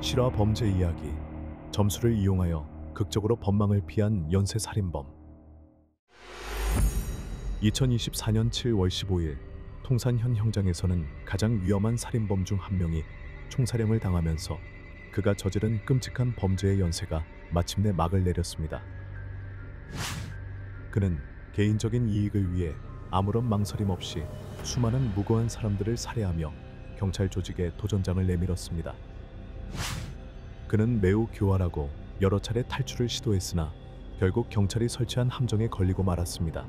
실화 범죄 이야기. 점수를 이용하여 극적으로 법망을 피한 연쇄 살인범. 2024년 7월 15일 통산현 현장에서는 가장 위험한 살인범 중 한 명이 총살형을 당하면서 그가 저지른 끔찍한 범죄의 연쇄가 마침내 막을 내렸습니다. 그는 개인적인 이익을 위해 아무런 망설임 없이 수많은 무고한 사람들을 살해하며 경찰 조직에 도전장을 내밀었습니다. 그는 매우 교활하고 여러 차례 탈출을 시도했으나 결국 경찰이 설치한 함정에 걸리고 말았습니다.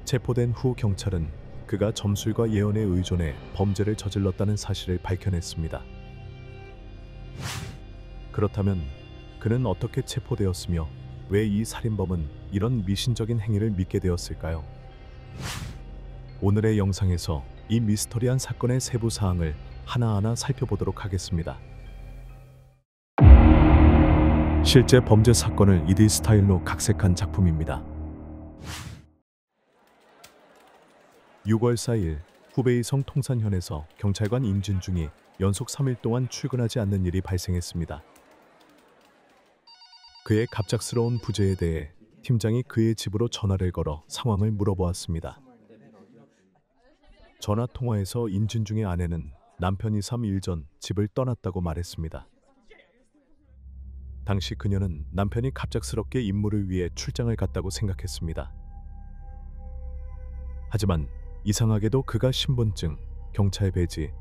체포된 후 경찰은 그가 점술과 예언에 의존해 범죄를 저질렀다는 사실을 밝혀냈습니다. 그렇다면 그는 어떻게 체포되었으며 왜 이 살인범은 이런 미신적인 행위를 믿게 되었을까요? 오늘의 영상에서 이 미스터리한 사건의 세부 사항을 하나하나 살펴보도록 하겠습니다. 실제 범죄 사건을 2D 스타일로 각색한 작품입니다. 6월 4일 후베이성 통산현에서 경찰관 임진중이 연속 3일 동안 출근하지 않는 일이 발생했습니다. 그의 갑작스러운 부재에 대해 팀장이 그의 집으로 전화를 걸어 상황을 물어보았습니다. 전화 통화에서 임진중의 아내는 남편이 3일 전 집을 떠났다고 말했습니다. 당시 그녀는 남편이 갑작스럽게 임무를 위해 출장을 갔다고 생각했습니다. 하지만 이상하게도 그가 신분증, 경찰 배지,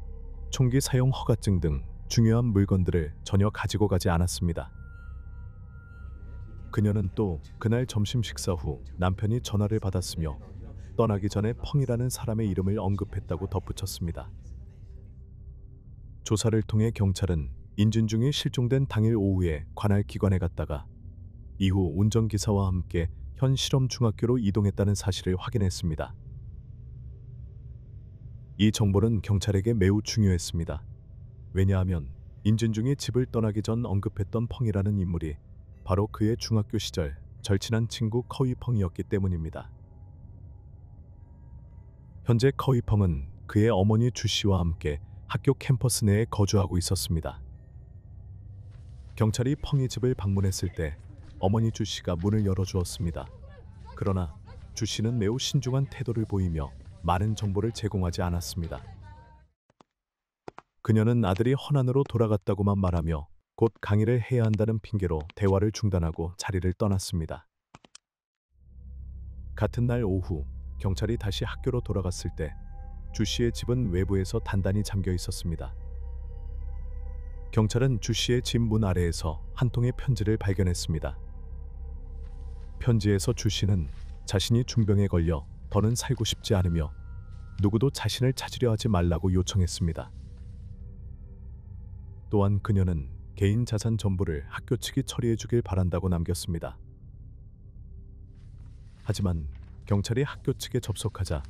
총기 사용 허가증 등 중요한 물건들을 전혀 가지고 가지 않았습니다. 그녀는 또 그날 점심 식사 후 남편이 전화를 받았으며 떠나기 전에 펑이라는 사람의 이름을 언급했다고 덧붙였습니다. 조사를 통해 경찰은 임진중이 실종된 당일 오후에 관할 기관에 갔다가 이후 운전기사와 함께 현 실험중학교로 이동했다는 사실을 확인했습니다. 이 정보는 경찰에게 매우 중요했습니다. 왜냐하면 임진중이 집을 떠나기 전 언급했던 펑이라는 인물이 바로 그의 중학교 시절 절친한 친구 커위펑이었기 때문입니다. 현재 커위펑은 그의 어머니 주씨와 함께 학교 캠퍼스 내에 거주하고 있었습니다. 경찰이 펑이 집을 방문했을 때 어머니 주씨가 문을 열어주었습니다. 그러나 주씨는 매우 신중한 태도를 보이며 많은 정보를 제공하지 않았습니다. 그녀는 아들이 헌안으로 돌아갔다고만 말하며 곧 강의를 해야 한다는 핑계로 대화를 중단하고 자리를 떠났습니다. 같은 날 오후 경찰이 다시 학교로 돌아갔을 때 주씨의 집은 외부에서 단단히 잠겨 있었습니다. 경찰은 주씨의 집 문 아래에서 한 통의 편지를 발견했습니다. 편지에서 주씨는 자신이 중병에 걸려 더는 살고 싶지 않으며 누구도 자신을 찾으려 하지 말라고 요청했습니다. 또한 그녀는 개인 자산 전부를 학교 측이 처리해 주길 바란다고 남겼습니다. 하지만 경찰이 학교 측에 접속하자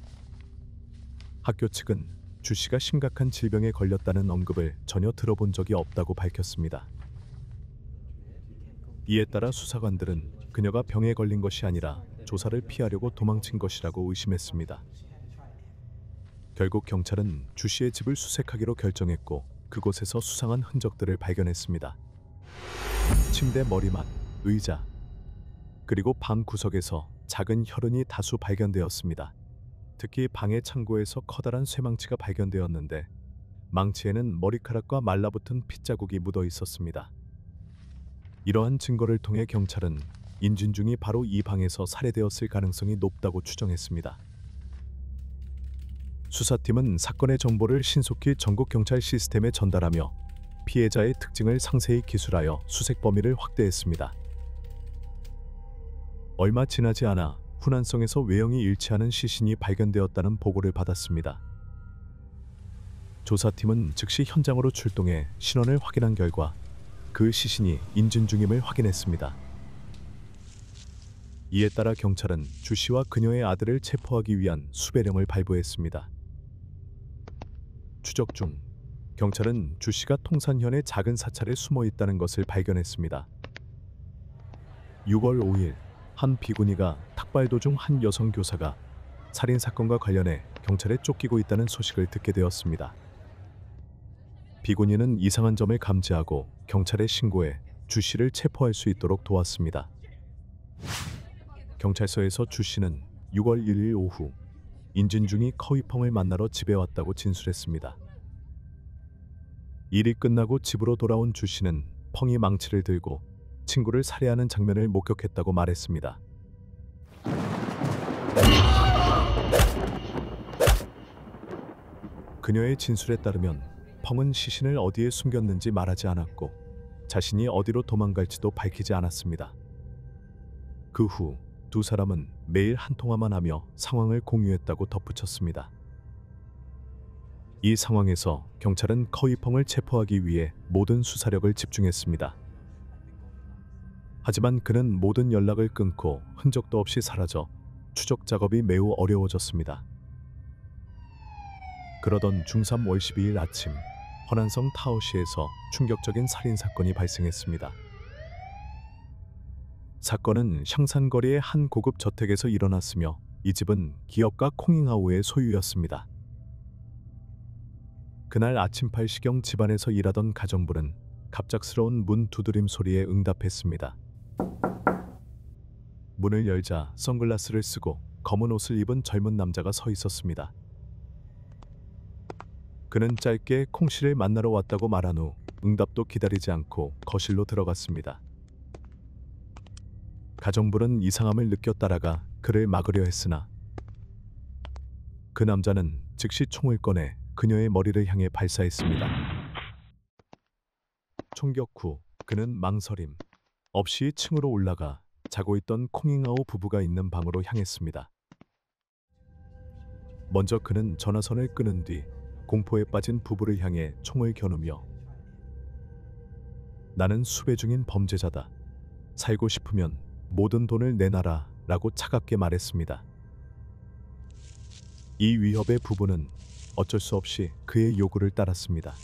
학교 측은 주씨가 심각한 질병에 걸렸다는 언급을 전혀 들어본 적이 없다고 밝혔습니다. 이에 따라 수사관들은 그녀가 병에 걸린 것이 아니라 조사를 피하려고 도망친 것이라고 의심했습니다. 결국 경찰은 주씨의 집을 수색하기로 결정했고 그곳에서 수상한 흔적들을 발견했습니다. 침대 머리맡, 의자, 그리고 방 구석에서 작은 혈흔이 다수 발견되었습니다. 특히 방의 창고에서 커다란 쇠망치가 발견되었는데 망치에는 머리카락과 말라붙은 핏자국이 묻어 있었습니다. 이러한 증거를 통해 경찰은 임진중이 바로 이 방에서 살해되었을 가능성이 높다고 추정했습니다. 수사팀은 사건의 정보를 신속히 전국 경찰 시스템에 전달하며 피해자의 특징을 상세히 기술하여 수색 범위를 확대했습니다. 얼마 지나지 않아 훈안성에서 외형이 일치하는 시신이 발견되었다는 보고를 받았습니다. 조사팀은 즉시 현장으로 출동해 신원을 확인한 결과 그 시신이 임진중임을 확인했습니다. 이에 따라 경찰은 주씨와 그녀의 아들을 체포하기 위한 수배령을 발부했습니다. 추적 중 경찰은 주씨가 통산현의 작은 사찰에 숨어 있다는 것을 발견했습니다. 6월 5일 한 비구니가 탁발 도중 한 여성 교사가 살인 사건과 관련해 경찰에 쫓기고 있다는 소식을 듣게 되었습니다. 비군이는 이상한 점을 감지하고 경찰에 신고해 주 씨를 체포할 수 있도록 도왔습니다. 경찰서에서 주 씨는 6월 1일 오후 인진중이 커위펑을 만나러 집에 왔다고 진술했습니다. 일이 끝나고 집으로 돌아온 주 씨는 펑이 망치를 들고 친구를 살해하는 장면을 목격했다고 말했습니다. 그녀의 진술에 따르면 펑은 시신을 어디에 숨겼는지 말하지 않았고 자신이 어디로 도망갈지도 밝히지 않았습니다. 그 후 두 사람은 매일 한 통화만 하며 상황을 공유했다고 덧붙였습니다. 이 상황에서 경찰은 커위펑을 체포하기 위해 모든 수사력을 집중했습니다. 하지만 그는 모든 연락을 끊고 흔적도 없이 사라져 추적 작업이 매우 어려워졌습니다. 그러던 중3 월 12일 아침 허난성 타워시에서 충격적인 살인사건이 발생했습니다. 사건은 샹산거리의 한 고급 저택에서 일어났으며 이 집은 기업가 콩잉하우의 소유였습니다. 그날 아침 8시경 집안에서 일하던 가정부는 갑작스러운 문 두드림 소리에 응답했습니다. 문을 열자 선글라스를 쓰고 검은 옷을 입은 젊은 남자가 서 있었습니다. 그는 짧게 콩 씨를 만나러 왔다고 말한 후 응답도 기다리지 않고 거실로 들어갔습니다. 가정부는 이상함을 느껴 따라가 그를 막으려 했으나 그 남자는 즉시 총을 꺼내 그녀의 머리를 향해 발사했습니다. 총격 후 그는 망설임 없이 층으로 올라가 자고 있던 콩잉하우 부부가 있는 방으로 향했습니다. 먼저 그는 전화선을 끊은 뒤 공포에 빠진 부부를 향해 총을 겨누며 나는 수배 중인 범죄자다. 살고 싶으면 모든 돈을 내놔라 라고 차갑게 말했습니다. 이 위협에 부부는 어쩔 수 없이 그의 요구를 따랐습니다.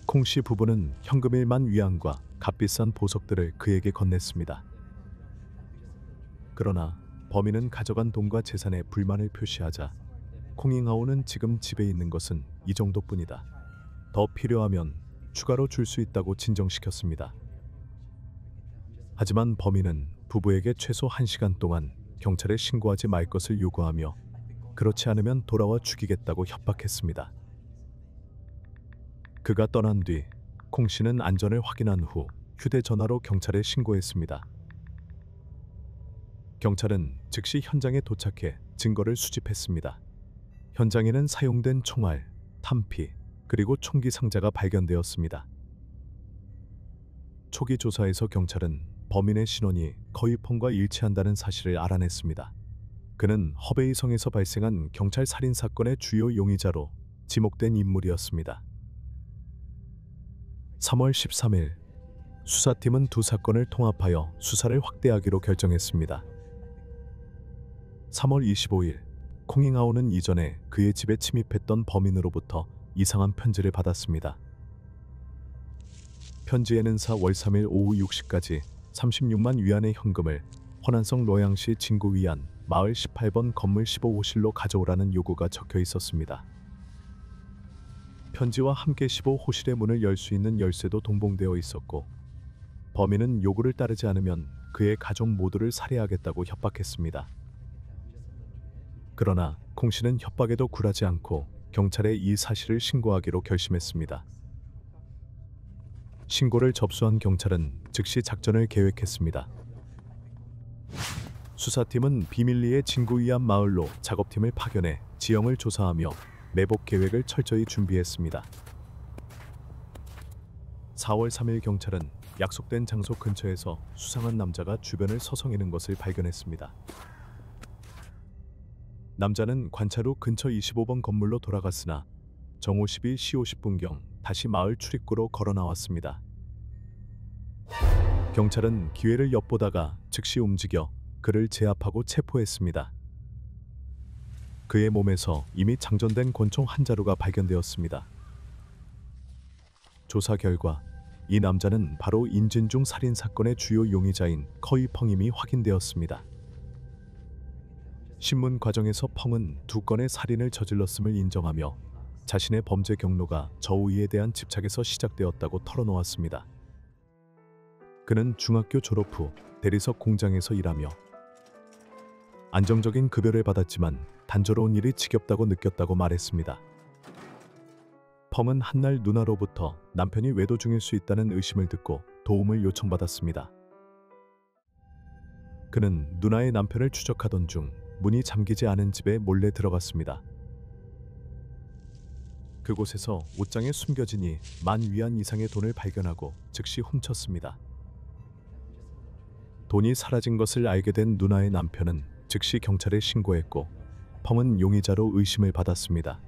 콩씨 부부는 현금 1만 위안과 값비싼 보석들을 그에게 건넸습니다. 그러나 범인은 가져간 돈과 재산에 불만을 표시하자 콩잉하우는 지금 집에 있는 것은 이 정도뿐이다. 더 필요하면 추가로 줄 수 있다고 진정시켰습니다. 하지만 범인은 부부에게 최소 1시간 동안 경찰에 신고하지 말 것을 요구하며 그렇지 않으면 돌아와 죽이겠다고 협박했습니다. 그가 떠난 뒤 콩 씨는 안전을 확인한 후 휴대전화로 경찰에 신고했습니다. 경찰은 즉시 현장에 도착해 증거를 수집했습니다. 현장에는 사용된 총알, 탄피, 그리고 총기 상자가 발견되었습니다. 초기 조사에서 경찰은 범인의 신원이 커위펑과 일치한다는 사실을 알아냈습니다. 그는 허베이성에서 발생한 경찰 살인 사건의 주요 용의자로 지목된 인물이었습니다. 3월 13일 수사팀은 두 사건을 통합하여 수사를 확대하기로 결정했습니다. 3월 25일 콩잉하우는 이전에 그의 집에 침입했던 범인으로부터 이상한 편지를 받았습니다. 편지에는 4월 3일 오후 6시까지 36만 위안의 현금을 허난성 로양시 진구 위안 마을 18번 건물 15호실로 가져오라는 요구가 적혀 있었습니다. 편지와 함께 15호실의 문을 열 수 있는 열쇠도 동봉되어 있었고 범인은 요구를 따르지 않으면 그의 가족 모두를 살해하겠다고 협박했습니다. 그러나 콩 씨는 협박에도 굴하지 않고 경찰에 이 사실을 신고하기로 결심했습니다. 신고를 접수한 경찰은 즉시 작전을 계획했습니다. 수사팀은 비밀리에 진구 위안 마을로 작업팀을 파견해 지형을 조사하며 매복 계획을 철저히 준비했습니다. 4월 3일 경찰은 약속된 장소 근처에서 수상한 남자가 주변을 서성이는 것을 발견했습니다. 남자는 관찰 후 근처 25번 건물로 돌아갔으나 정오 12시 50분경 다시 마을 출입구로 걸어 나왔습니다. 경찰은 기회를 엿보다가 즉시 움직여 그를 제압하고 체포했습니다. 그의 몸에서 이미 장전된 권총 한 자루가 발견되었습니다. 조사 결과 이 남자는 바로 인진중 살인 사건의 주요 용의자인 커위펑임이 확인되었습니다. 신문 과정에서 펑은 2건의 살인을 저질렀음을 인정하며 자신의 범죄 경로가 저우이에 대한 집착에서 시작되었다고 털어놓았습니다. 그는 중학교 졸업 후 대리석 공장에서 일하며 안정적인 급여를 받았지만 단조로운 일이 지겹다고 느꼈다고 말했습니다. 펑은 한날 누나로부터 남편이 외도 중일 수 있다는 의심을 듣고 도움을 요청받았습니다. 그는 누나의 남편을 추적하던 중 문이 잠기지 않은 집에 몰래 들어갔습니다. 그곳에서 옷장에 숨겨지니 10,000위안 이상의 돈을 발견하고 즉시 훔쳤습니다. 돈이 사라진 것을 알게 된 누나의 남편은 즉시 경찰에 신고했고 펑은 용의자로 의심을 받았습니다.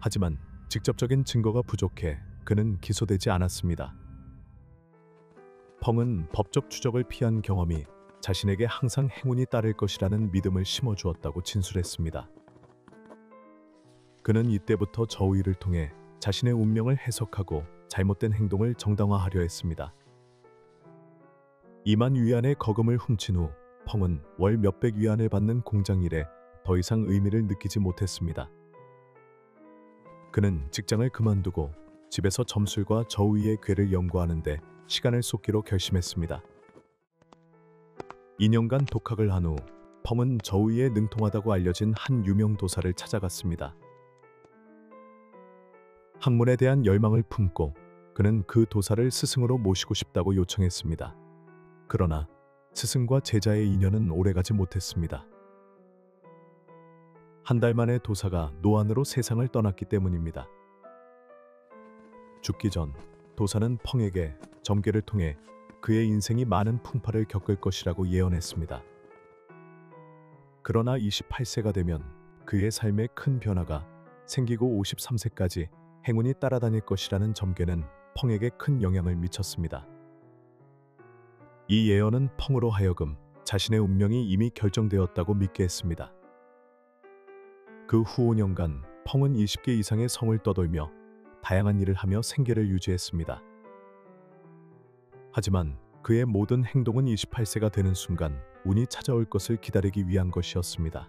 하지만 직접적인 증거가 부족해 그는 기소되지 않았습니다. 펑은 법적 추적을 피한 경험이 자신에게 항상 행운이 따를 것이라는 믿음을 심어주었다고 진술했습니다. 그는 이때부터 저우이를 통해 자신의 운명을 해석하고 잘못된 행동을 정당화하려 했습니다. 20,000위안의 거금을 훔친 후 펑은 월 몇백 위안을 받는 공장 일에 더 이상 의미를 느끼지 못했습니다. 그는 직장을 그만두고 집에서 점술과 저우이의 괴를 연구하는 데 시간을 쏟기로 결심했습니다. 2년간 독학을 한 후 펑은 저우이에 능통하다고 알려진 한 유명 도사를 찾아갔습니다. 학문에 대한 열망을 품고 그는 그 도사를 스승으로 모시고 싶다고 요청했습니다. 그러나 스승과 제자의 인연은 오래가지 못했습니다. 한 달 만에 도사가 노안으로 세상을 떠났기 때문입니다. 죽기 전 도사는 펑에게 점괘를 통해 그의 인생이 많은 풍파를 겪을 것이라고 예언했습니다. 그러나 28세가 되면 그의 삶에 큰 변화가 생기고 53세까지 행운이 따라다닐 것이라는 점괘는 펑에게 큰 영향을 미쳤습니다. 이 예언은 펑으로 하여금 자신의 운명이 이미 결정되었다고 믿게 했습니다. 그 후 5년간 펑은 20개 이상의 성을 떠돌며 다양한 일을 하며 생계를 유지했습니다. 하지만 그의 모든 행동은 28세가 되는 순간 운이 찾아올 것을 기다리기 위한 것이었습니다.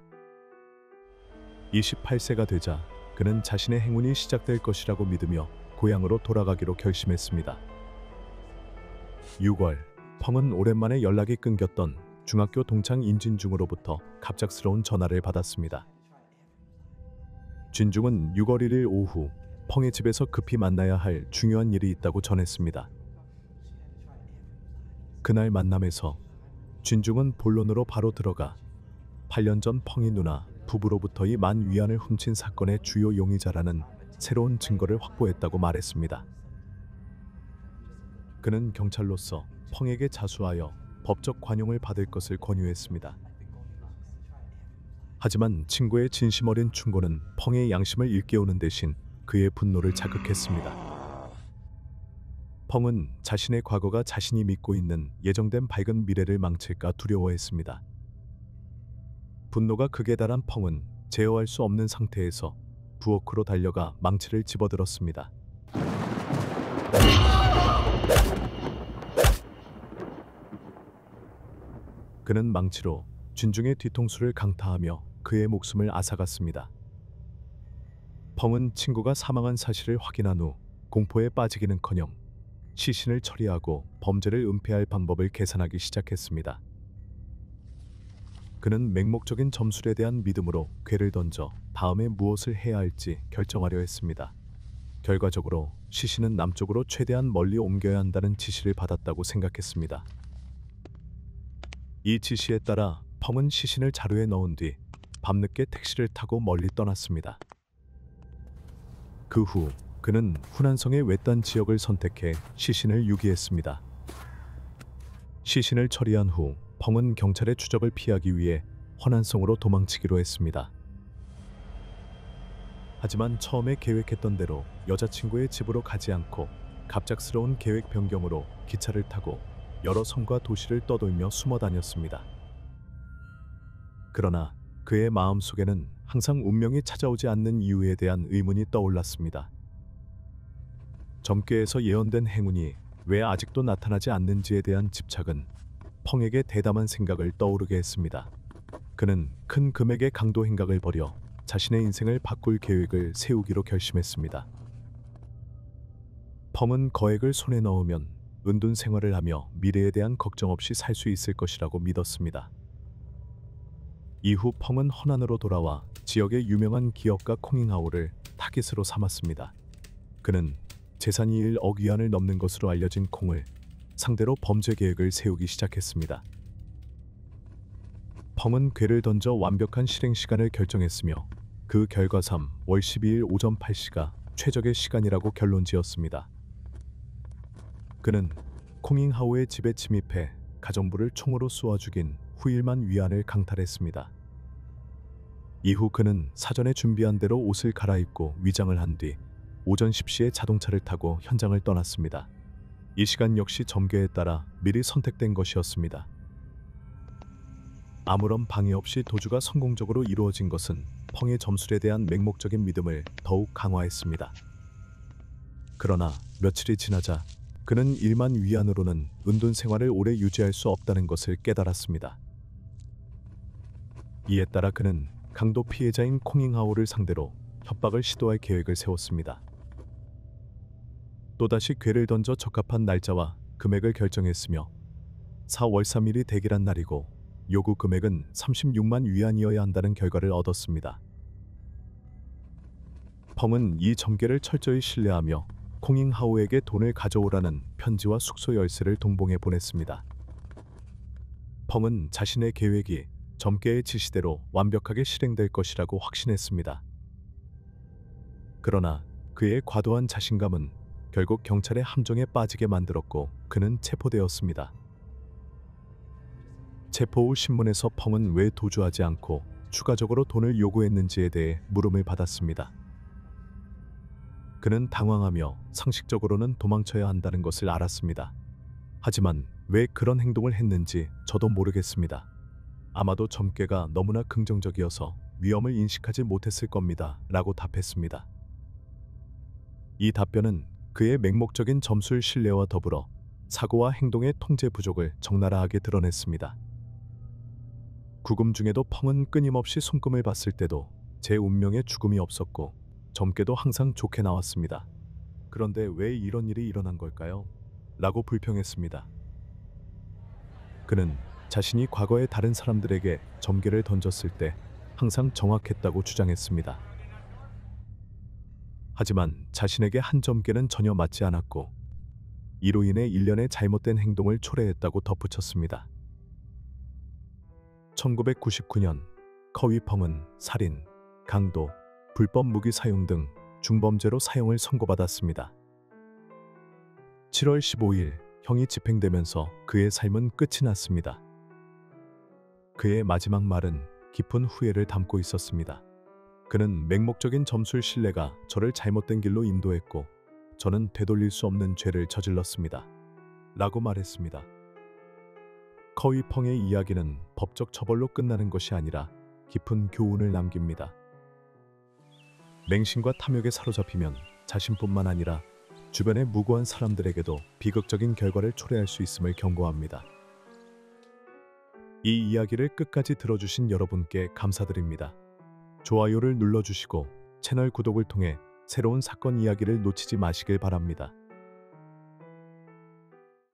28세가 되자 그는 자신의 행운이 시작될 것이라고 믿으며 고향으로 돌아가기로 결심했습니다. 6월, 펑은 오랜만에 연락이 끊겼던 중학교 동창 인진중으로부터 갑작스러운 전화를 받았습니다. 진중은 6월 1일 오후 펑의 집에서 급히 만나야 할 중요한 일이 있다고 전했습니다. 그날 만남에서 진중은 본론으로 바로 들어가 8년 전 펑이 누나 부부로부터 10,000위안을 훔친 사건의 주요 용의자라는 새로운 증거를 확보했다고 말했습니다. 그는 경찰로서 펑에게 자수하여 법적 관용을 받을 것을 권유했습니다. 하지만 친구의 진심 어린 충고는 펑의 양심을 일깨우는 대신 그의 분노를 자극했습니다. 펑은 자신의 과거가 자신이 믿고 있는 예정된 밝은 미래를 망칠까 두려워했습니다. 분노가 극에 달한 펑은 제어할 수 없는 상태에서 부엌으로 달려가 망치를 집어들었습니다. 그는 망치로 진중의 뒤통수를 강타하며 그의 목숨을 앗아갔습니다. 펑은 친구가 사망한 사실을 확인한 후 공포에 빠지기는커녕 시신을 처리하고 범죄를 은폐할 방법을 계산하기 시작했습니다. 그는 맹목적인 점술에 대한 믿음으로 괴를 던져 다음에 무엇을 해야 할지 결정하려 했습니다. 결과적으로 시신은 남쪽으로 최대한 멀리 옮겨야 한다는 지시를 받았다고 생각했습니다. 이 지시에 따라 펑은 시신을 자루에 넣은 뒤 밤늦게 택시를 타고 멀리 떠났습니다. 그 후 그는 후난성의 외딴 지역을 선택해 시신을 유기했습니다. 시신을 처리한 후 펑은 경찰의 추적을 피하기 위해 허난성으로 도망치기로 했습니다. 하지만 처음에 계획했던 대로 여자친구의 집으로 가지 않고 갑작스러운 계획 변경으로 기차를 타고 여러 성과 도시를 떠돌며 숨어 다녔습니다. 그러나 그의 마음속에는 항상 운명이 찾아오지 않는 이유에 대한 의문이 떠올랐습니다. 점괘에서 예언된 행운이 왜 아직도 나타나지 않는지에 대한 집착은 펑에게 대담한 생각을 떠오르게 했습니다. 그는 큰 금액의 강도 행각을 벌여 자신의 인생을 바꿀 계획을 세우기로 결심했습니다. 펑은 거액을 손에 넣으면 은둔 생활을 하며 미래에 대한 걱정 없이 살 수 있을 것이라고 믿었습니다. 이후 펑은 허난으로 돌아와 지역의 유명한 기업가 콩잉하오를 타깃으로 삼았습니다. 그는 재산이 1억 위안을 넘는 것으로 알려진 콩을 상대로 범죄 계획을 세우기 시작했습니다. 펑은 괴를 던져 완벽한 실행 시간을 결정했으며 그 결과 3월 12일 오전 8시가 최적의 시간이라고 결론지었습니다. 그는 콩잉하오의 집에 침입해 가정부를 총으로 쏘아 죽인 후일만 위안을 강탈했습니다. 이후 그는 사전에 준비한 대로 옷을 갈아입고 위장을 한 뒤 오전 10시에 자동차를 타고 현장을 떠났습니다. 이 시간 역시 점괘에 따라 미리 선택된 것이었습니다. 아무런 방해 없이 도주가 성공적으로 이루어진 것은 펑의 점술에 대한 맹목적인 믿음을 더욱 강화했습니다. 그러나 며칠이 지나자 그는 1만 위안으로는 은둔 생활을 오래 유지할 수 없다는 것을 깨달았습니다. 이에 따라 그는 강도 피해자인 콩잉하오를 상대로 협박을 시도할 계획을 세웠습니다. 또다시 괴를 던져 적합한 날짜와 금액을 결정했으며 4월 3일이 대기란 날이고 요구 금액은 36만 위안이어야 한다는 결과를 얻었습니다. 펑은 이 점괘를 철저히 신뢰하며 콩잉하오에게 돈을 가져오라는 편지와 숙소 열쇠를 동봉해 보냈습니다. 펑은 자신의 계획이 점괘의 지시대로 완벽하게 실행될 것이라고 확신했습니다. 그러나 그의 과도한 자신감은 결국 경찰의 함정에 빠지게 만들었고 그는 체포되었습니다. 체포 후 신문에서 펑은 왜 도주하지 않고 추가적으로 돈을 요구했는지에 대해 물음을 받았습니다. 그는 당황하며 상식적으로는 도망쳐야 한다는 것을 알았습니다. 하지만 왜 그런 행동을 했는지 저도 모르겠습니다. 아마도 점괘가 너무나 긍정적이어서 위험을 인식하지 못했을 겁니다. 라고 답했습니다. 이 답변은 그의 맹목적인 점술 신뢰와 더불어 사고와 행동의 통제 부족을 적나라하게 드러냈습니다. 구금 중에도 펑은 끊임없이 손금을 봤을 때도 제 운명에 죽음이 없었고 점괘도 항상 좋게 나왔습니다. 그런데 왜 이런 일이 일어난 걸까요? 라고 불평했습니다. 그는 자신이 과거에 다른 사람들에게 점괘를 던졌을 때 항상 정확했다고 주장했습니다. 하지만 자신에게 한 점괘는 전혀 맞지 않았고 이로 인해 일련의 잘못된 행동을 초래했다고 덧붙였습니다. 1999년 커위 펑은 살인, 강도, 불법 무기 사용 등 중범죄로 사형을 선고받았습니다. 7월 15일 형이 집행되면서 그의 삶은 끝이 났습니다. 그의 마지막 말은 깊은 후회를 담고 있었습니다. 그는 맹목적인 점술 신뢰가 저를 잘못된 길로 인도했고 저는 되돌릴 수 없는 죄를 저질렀습니다. 라고 말했습니다. 커위 펑의 이야기는 법적 처벌로 끝나는 것이 아니라 깊은 교훈을 남깁니다. 맹신과 탐욕에 사로잡히면 자신뿐만 아니라 주변의 무고한 사람들에게도 비극적인 결과를 초래할 수 있음을 경고합니다. 이 이야기를 끝까지 들어주신 여러분께 감사드립니다. 좋아요를 눌러주시고 채널 구독을 통해 새로운 사건 이야기를 놓치지 마시길 바랍니다.